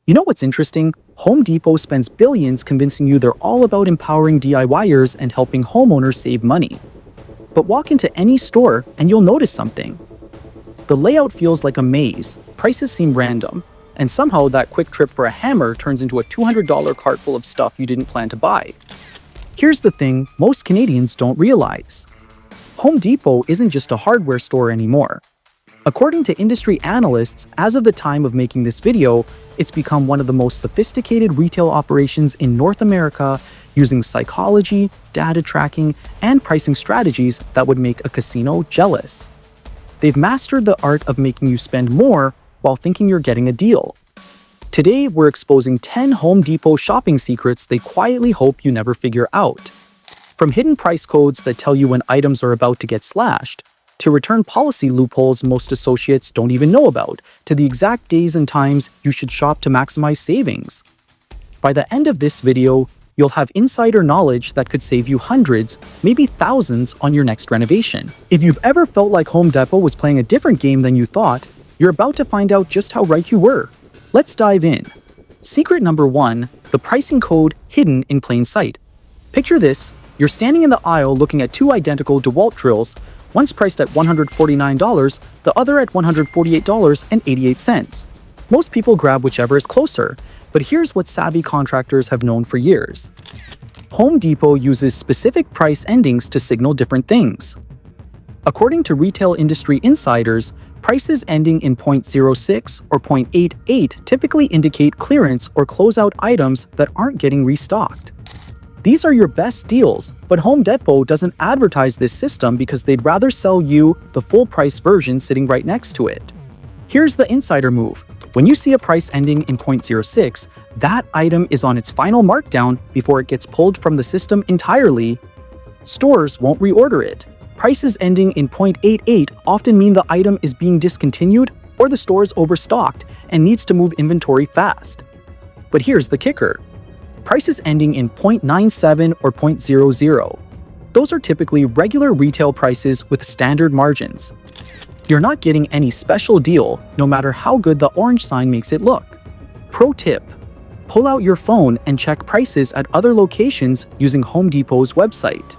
You know what's interesting? Home Depot spends billions convincing you they're all about empowering DIYers and helping homeowners save money. But walk into any store and you'll notice something. The layout feels like a maze, prices seem random, and somehow that quick trip for a hammer turns into a $200 cart full of stuff you didn't plan to buy. Here's the thing most Canadians don't realize. Home Depot isn't just a hardware store anymore. According to industry analysts, as of the time of making this video, it's become one of the most sophisticated retail operations in North America, using psychology, data tracking, and pricing strategies that would make a casino jealous. They've mastered the art of making you spend more while thinking you're getting a deal. Today, we're exposing 10 Home Depot shopping secrets they quietly hope you never figure out. From hidden price codes that tell you when items are about to get slashed, to return policy loopholes most associates don't even know about, to the exact days and times you should shop to maximize savings. By the end of this video, you'll have insider knowledge that could save you hundreds, maybe thousands on your next renovation. If you've ever felt like Home Depot was playing a different game than you thought, you're about to find out just how right you were. Let's dive in. Secret number 1, the pricing code hidden in plain sight. Picture this, you're standing in the aisle looking at two identical DeWalt drills, one's priced at $149, the other at $148.88. Most people grab whichever is closer, but here's what savvy contractors have known for years. Home Depot uses specific price endings to signal different things. According to retail industry insiders, prices ending in .06 or .88 typically indicate clearance or closeout items that aren't getting restocked. These are your best deals, but Home Depot doesn't advertise this system because they'd rather sell you the full-price version sitting right next to it. Here's the insider move. When you see a price ending in .06, that item is on its final markdown before it gets pulled from the system entirely. Stores won't reorder it. Prices ending in .88 often mean the item is being discontinued or the store is overstocked and needs to move inventory fast. But here's the kicker. Prices ending in .97 or .00. Those are typically regular retail prices with standard margins. You're not getting any special deal, no matter how good the orange sign makes it look. Pro tip: pull out your phone and check prices at other locations using Home Depot's website.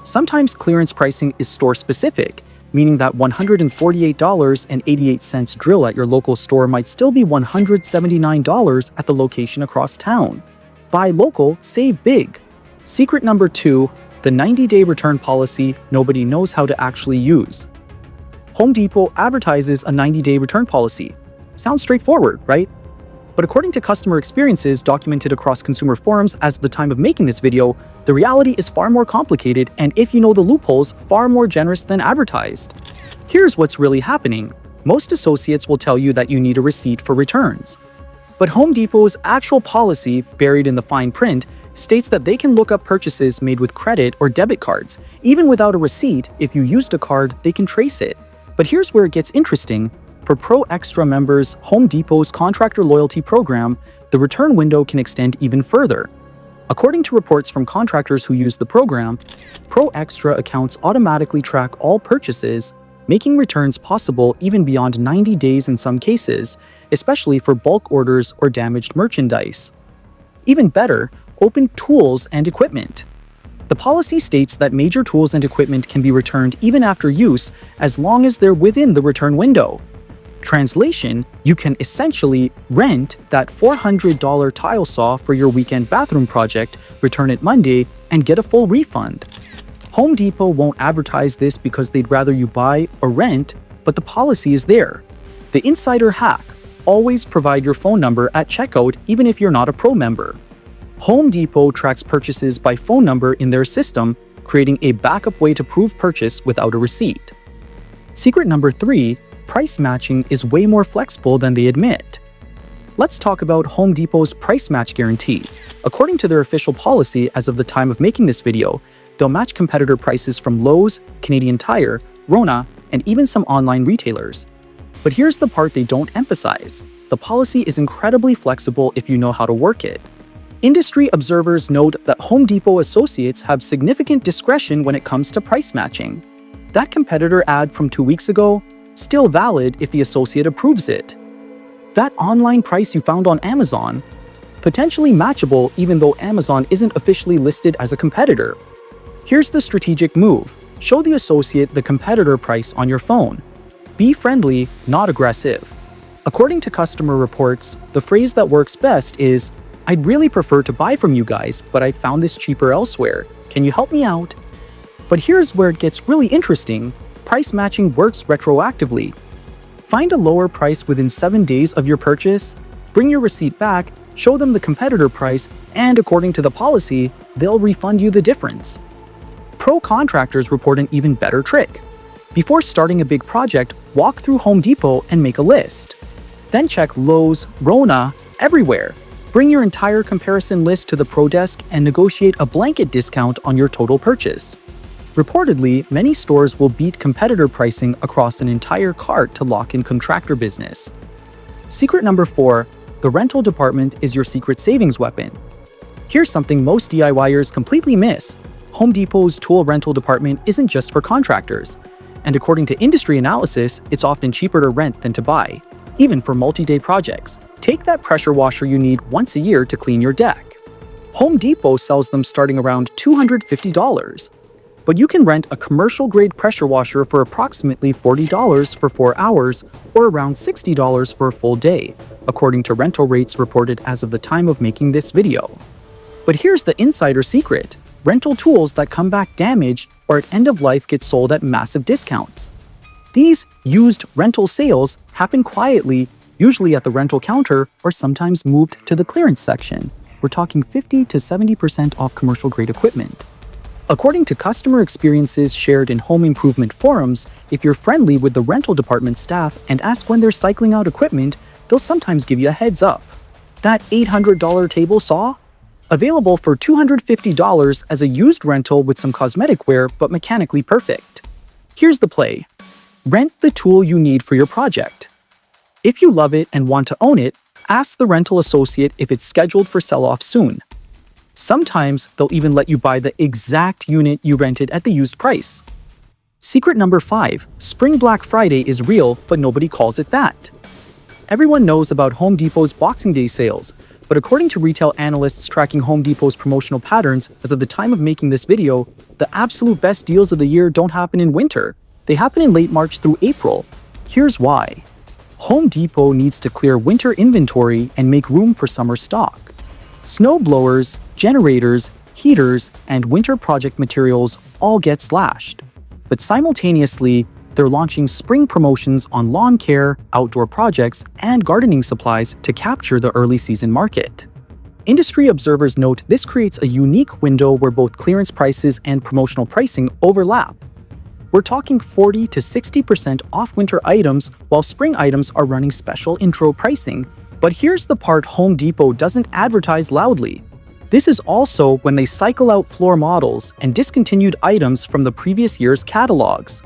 Sometimes clearance pricing is store-specific, meaning that $148.88 drill at your local store might still be $179 at the location across town. Buy local, save big. Secret number 2, the 90-day return policy nobody knows how to actually use. Home Depot advertises a 90-day return policy. Sounds straightforward, right? But according to customer experiences documented across consumer forums as of the time of making this video, the reality is far more complicated and, if you know the loopholes, far more generous than advertised. Here's what's really happening. Most associates will tell you that you need a receipt for returns. But Home Depot's actual policy, buried in the fine print, states that they can look up purchases made with credit or debit cards. Even without a receipt, if you used a card, they can trace it. But here's where it gets interesting. For Pro Extra members, Home Depot's contractor loyalty program, the return window can extend even further. According to reports from contractors who use the program, Pro Extra accounts automatically track all purchases, making returns possible even beyond 90 days in some cases, especially for bulk orders or damaged merchandise. Even better, open tools and equipment. The policy states that major tools and equipment can be returned even after use as long as they're within the return window. Translation, you can essentially rent that $400 tile saw for your weekend bathroom project, return it Monday, and get a full refund. Home Depot won't advertise this because they'd rather you buy or rent, but the policy is there. The insider hack: always provide your phone number at checkout even if you're not a Pro member. Home Depot tracks purchases by phone number in their system, creating a backup way to prove purchase without a receipt. Secret number 3, price matching is way more flexible than they admit. Let's talk about Home Depot's price match guarantee. According to their official policy as of the time of making this video, they'll match competitor prices from Lowe's, Canadian Tire, Rona, and even some online retailers. But here's the part they don't emphasize. The policy is incredibly flexible if you know how to work it. Industry observers note that Home Depot associates have significant discretion when it comes to price matching. That competitor ad from 2 weeks ago, still valid if the associate approves it. That online price you found on Amazon, potentially matchable even though Amazon isn't officially listed as a competitor. Here's the strategic move. Show the associate the competitor price on your phone. Be friendly, not aggressive. According to customer reports, the phrase that works best is, "I'd really prefer to buy from you guys, but I found this cheaper elsewhere. Can you help me out?" But here's where it gets really interesting. Price matching works retroactively. Find a lower price within 7 days of your purchase, bring your receipt back, show them the competitor price, and according to the policy, they'll refund you the difference. Pro contractors report an even better trick. Before starting a big project, walk through Home Depot and make a list. Then check Lowe's, Rona, everywhere. Bring your entire comparison list to the pro desk and negotiate a blanket discount on your total purchase. Reportedly, many stores will beat competitor pricing across an entire cart to lock in contractor business. Secret number 4, the rental department is your secret savings weapon. Here's something most DIYers completely miss. Home Depot's tool rental department isn't just for contractors. And according to industry analysis, it's often cheaper to rent than to buy, even for multi-day projects. Take that pressure washer you need once a year to clean your deck. Home Depot sells them starting around $250. But you can rent a commercial-grade pressure washer for approximately $40 for 4 hours or around $60 for a full day, according to rental rates reported as of the time of making this video. But here's the insider secret. Rental tools that come back damaged or at end of life get sold at massive discounts. These used rental sales happen quietly, usually at the rental counter or sometimes moved to the clearance section. We're talking 50 to 70% off commercial-grade equipment. According to customer experiences shared in home improvement forums, if you're friendly with the rental department staff and ask when they're cycling out equipment, they'll sometimes give you a heads up. That $800 table saw? Available for $250 as a used rental with some cosmetic wear but mechanically perfect. Here's the play. Rent the tool you need for your project. If you love it and want to own it, ask the rental associate if it's scheduled for sell-off soon. Sometimes they'll even let you buy the exact unit you rented at the used price. Secret number 5, Spring Black Friday is real, but nobody calls it that. Everyone knows about Home Depot's Boxing Day sales, but according to retail analysts tracking Home Depot's promotional patterns as of the time of making this video, the absolute best deals of the year don't happen in winter. They happen in late March through April. Here's why. Home Depot needs to clear winter inventory and make room for summer stock. Snow blowers, generators, heaters, and winter project materials all get slashed. But simultaneously, they're launching spring promotions on lawn care, outdoor projects, and gardening supplies to capture the early season market. Industry observers note this creates a unique window where both clearance prices and promotional pricing overlap. We're talking 40 to 60% off winter items while spring items are running special intro pricing. But here's the part Home Depot doesn't advertise loudly. This is also when they cycle out floor models and discontinued items from the previous year's catalogs.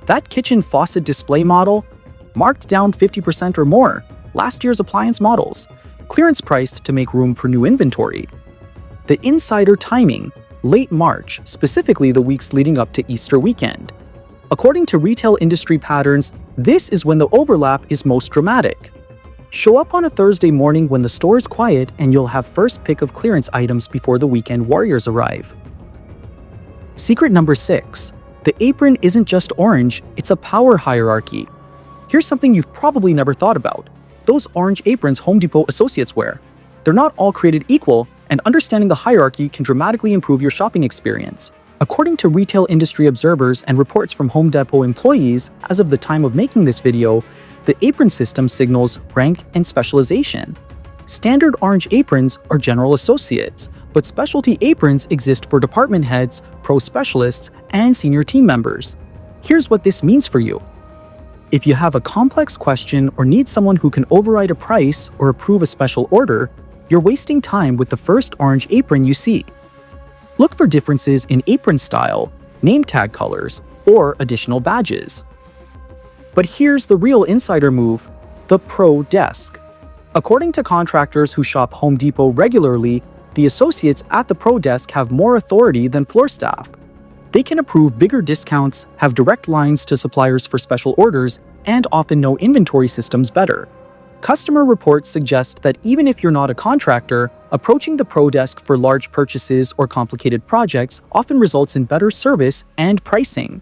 That kitchen faucet display model, marked down 50% or more, last year's appliance models, clearance priced to make room for new inventory. The insider timing, late March, specifically the weeks leading up to Easter weekend. According to retail industry patterns, this is when the overlap is most dramatic. Show up on a Thursday morning when the store is quiet and you'll have first pick of clearance items before the weekend warriors arrive. Secret number 6. The apron isn't just orange, it's a power hierarchy. Here's something you've probably never thought about. Those orange aprons Home Depot associates wear. They're not all created equal, and understanding the hierarchy can dramatically improve your shopping experience. According to retail industry observers and reports from Home Depot employees, as of the time of making this video, the apron system signals rank and specialization. Standard orange aprons are general associates, but specialty aprons exist for department heads, pro specialists, and senior team members. Here's what this means for you. If you have a complex question or need someone who can override a price or approve a special order, you're wasting time with the first orange apron you see. Look for differences in apron style, name tag colors, or additional badges. But here's the real insider move, the pro desk. According to contractors who shop Home Depot regularly, the associates at the pro desk have more authority than floor staff. They can approve bigger discounts, have direct lines to suppliers for special orders, and often know inventory systems better. Customer reports suggest that even if you're not a contractor, approaching the pro desk for large purchases or complicated projects often results in better service and pricing.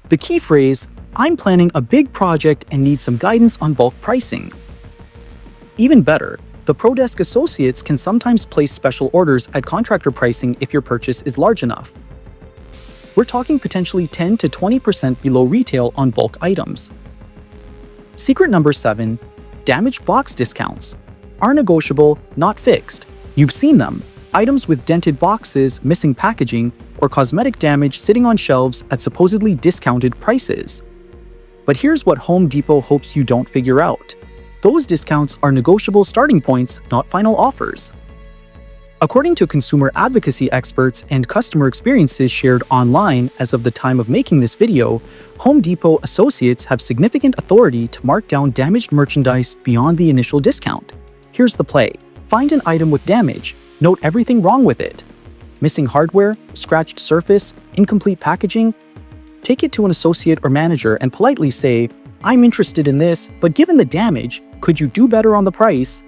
The key phrase, "I'm planning a big project and need some guidance on bulk pricing." Even better, the pro desk associates can sometimes place special orders at contractor pricing if your purchase is large enough. We're talking potentially 10 to 20% below retail on bulk items. Secret number 7, damaged box discounts. Are negotiable, not fixed. You've seen them. Items with dented boxes, missing packaging, or cosmetic damage sitting on shelves at supposedly discounted prices. But here's what Home Depot hopes you don't figure out. Those discounts are negotiable starting points, not final offers. According to consumer advocacy experts and customer experiences shared online as of the time of making this video, Home Depot associates have significant authority to mark down damaged merchandise beyond the initial discount. Here's the play. Find an item with damage, note everything wrong with it. Missing hardware, scratched surface, incomplete packaging? Take it to an associate or manager and politely say, "I'm interested in this, but given the damage, could you do better on the price?"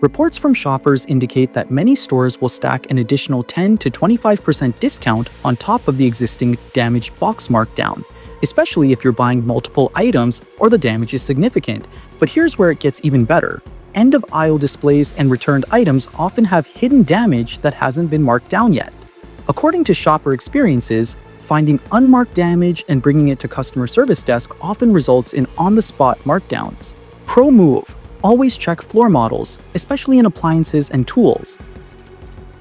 Reports from shoppers indicate that many stores will stack an additional 10 to 25% discount on top of the existing damaged box markdown, especially if you're buying multiple items or the damage is significant. But here's where it gets even better. End-of-aisle displays and returned items often have hidden damage that hasn't been marked down yet. According to shopper experiences, finding unmarked damage and bringing it to customer service desk often results in on-the-spot markdowns. Pro move. Always check floor models, especially in appliances and tools.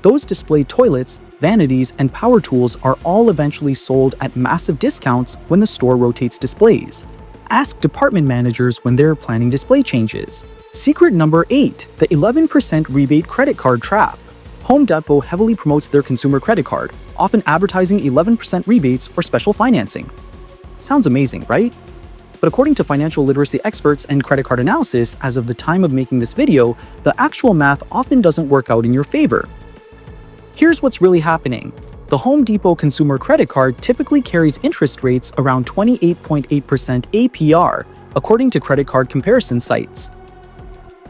Those display toilets, vanities, and power tools are all eventually sold at massive discounts when the store rotates displays. Ask department managers when they're planning display changes. Secret number 8, the 11% rebate credit card trap. Home Depot heavily promotes their consumer credit card, often advertising 11% rebates or special financing. Sounds amazing, right? But according to financial literacy experts and credit card analysis, as of the time of making this video, the actual math often doesn't work out in your favor. Here's what's really happening. The Home Depot consumer credit card typically carries interest rates around 28.8% APR, according to credit card comparison sites.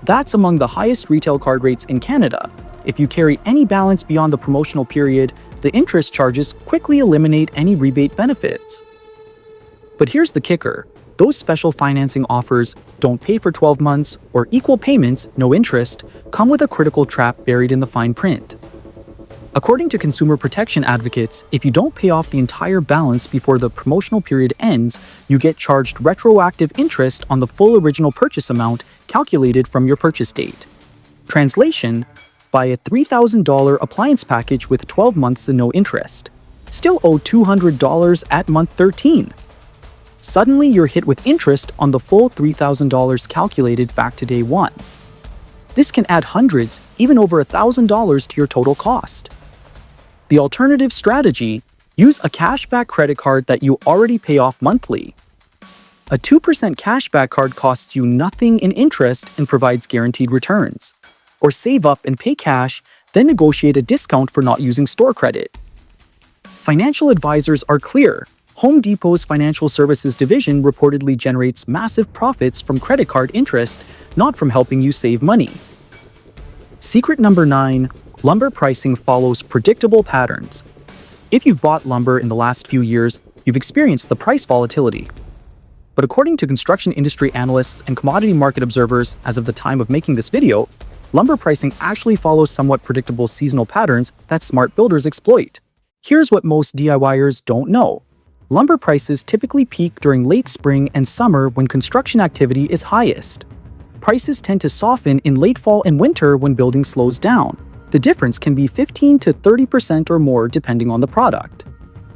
That's among the highest retail card rates in Canada. If you carry any balance beyond the promotional period, the interest charges quickly eliminate any rebate benefits. But here's the kicker. Those special financing offers, don't pay for 12 months, or equal payments, no interest, come with a critical trap buried in the fine print. According to consumer protection advocates, if you don't pay off the entire balance before the promotional period ends, you get charged retroactive interest on the full original purchase amount calculated from your purchase date. Translation: buy a $3,000 appliance package with 12 months and no interest. Still owe $200 at month 13. Suddenly, you're hit with interest on the full $3,000 calculated back to day 1. This can add hundreds, even over $1,000 to your total cost. The alternative strategy: use a cashback credit card that you already pay off monthly. A 2% cashback card costs you nothing in interest and provides guaranteed returns. Or save up and pay cash, then negotiate a discount for not using store credit. Financial advisors are clear. Home Depot's financial services division reportedly generates massive profits from credit card interest, not from helping you save money. Secret number 9, lumber pricing follows predictable patterns. If you've bought lumber in the last few years, you've experienced the price volatility. But according to construction industry analysts and commodity market observers as of the time of making this video, lumber pricing actually follows somewhat predictable seasonal patterns that smart builders exploit. Here's what most DIYers don't know. Lumber prices typically peak during late spring and summer when construction activity is highest. Prices tend to soften in late fall and winter when building slows down. The difference can be 15 to 30% or more depending on the product.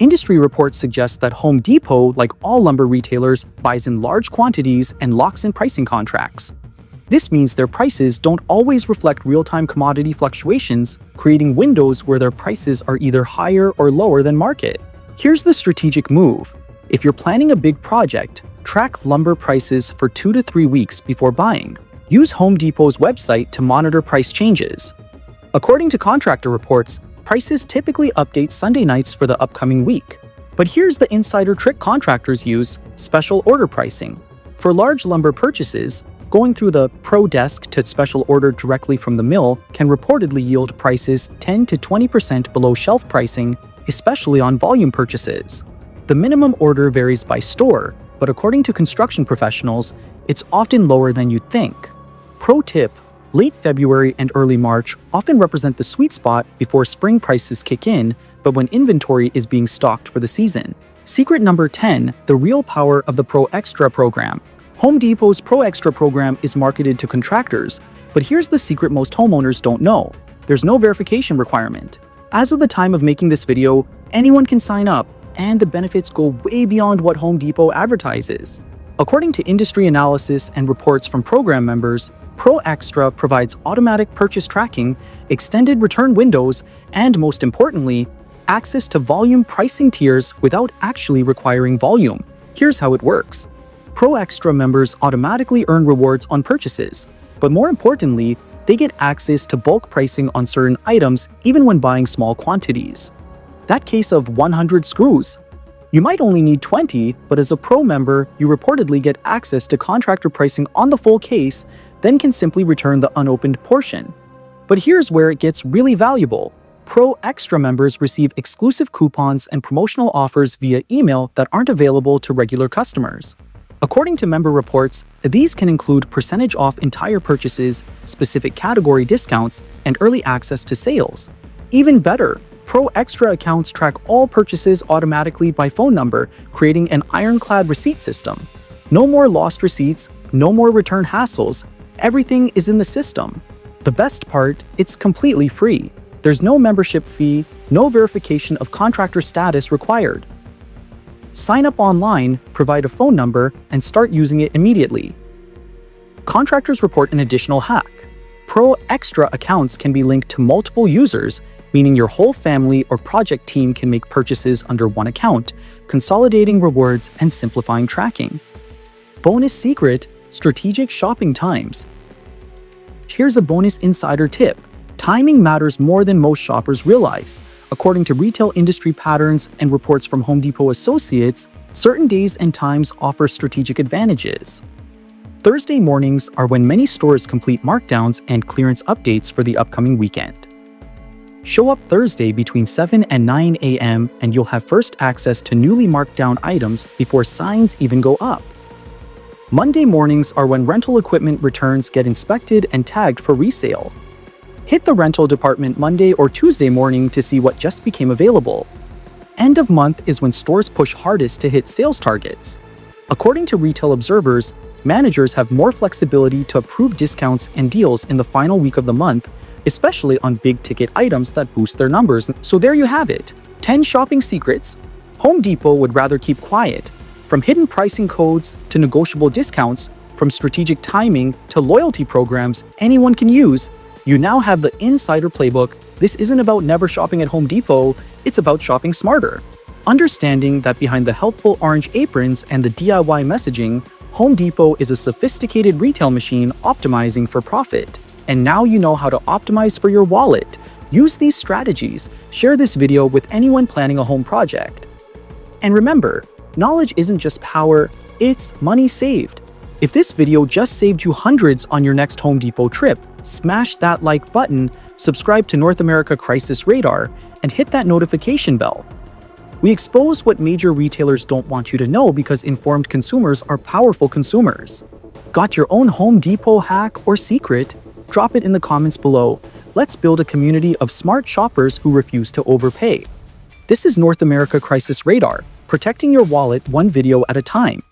Industry reports suggest that Home Depot, like all lumber retailers, buys in large quantities and locks in pricing contracts. This means their prices don't always reflect real-time commodity fluctuations, creating windows where their prices are either higher or lower than market. Here's the strategic move. If you're planning a big project, track lumber prices for 2 to 3 weeks before buying. Use Home Depot's website to monitor price changes. According to contractor reports, prices typically update Sunday nights for the upcoming week. But here's the insider trick contractors use: special order pricing. For large lumber purchases, Going through the Pro desk to special order directly from the mill can reportedly yield prices 10 to 20% below shelf pricing, especially on volume purchases. The minimum order varies by store, but according to construction professionals, it's often lower than you'd think. Pro tip: late February and early March often represent the sweet spot before spring prices kick in, but when inventory is being stocked for the season. Secret number 10, the real power of the Pro Extra program. Home Depot's Pro Extra program is marketed to contractors, but here's the secret most homeowners don't know. There's no verification requirement. As of the time of making this video, anyone can sign up, and the benefits go way beyond what Home Depot advertises. According to industry analysis and reports from program members, Pro Extra provides automatic purchase tracking, extended return windows, and most importantly, access to volume pricing tiers without actually requiring volume. Here's how it works. Pro Extra members automatically earn rewards on purchases, but more importantly, they get access to bulk pricing on certain items even when buying small quantities. That case of 100 screws. You might only need 20, but as a Pro member, you reportedly get access to contractor pricing on the full case, then can simply return the unopened portion. But here's where it gets really valuable. Pro Extra members receive exclusive coupons and promotional offers via email that aren't available to regular customers. According to member reports, these can include percentage off entire purchases, specific category discounts, and early access to sales. Even better, Pro Extra accounts track all purchases automatically by phone number, creating an ironclad receipt system. No more lost receipts, no more return hassles, everything is in the system. The best part, it's completely free. There's no membership fee, no verification of contractor status required. Sign up online, provide a phone number, and start using it immediately. Contractors report an additional hack. Pro Extra accounts can be linked to multiple users, meaning your whole family or project team can make purchases under one account, consolidating rewards and simplifying tracking. Bonus secret: strategic shopping times. Here's a bonus insider tip. Timing matters more than most shoppers realize. According to retail industry patterns and reports from Home Depot associates, certain days and times offer strategic advantages. Thursday mornings are when many stores complete markdowns and clearance updates for the upcoming weekend. Show up Thursday between 7 and 9 a.m. and you'll have first access to newly marked down items before signs even go up. Monday mornings are when rental equipment returns get inspected and tagged for resale. Hit the rental department Monday or Tuesday morning to see what just became available. End of month is when stores push hardest to hit sales targets. According to retail observers, managers have more flexibility to approve discounts and deals in the final week of the month, especially on big-ticket items that boost their numbers. So there you have it, 10 shopping secrets Home Depot would rather keep quiet. From hidden pricing codes to negotiable discounts, from strategic timing to loyalty programs anyone can use, you now have the insider playbook. This isn't about never shopping at Home Depot, it's about shopping smarter. Understanding that behind the helpful orange aprons and the DIY messaging, Home Depot is a sophisticated retail machine optimizing for profit. And now you know how to optimize for your wallet. Use these strategies. Share this video with anyone planning a home project. And remember, knowledge isn't just power, it's money saved. If this video just saved you hundreds on your next Home Depot trip, smash that like button, subscribe to North America Crisis Radar, and hit that notification bell. We expose what major retailers don't want you to know because informed consumers are powerful consumers. Got your own Home Depot hack or secret? Drop it in the comments below. Let's build a community of smart shoppers who refuse to overpay. This is North America Crisis Radar, protecting your wallet one video at a time.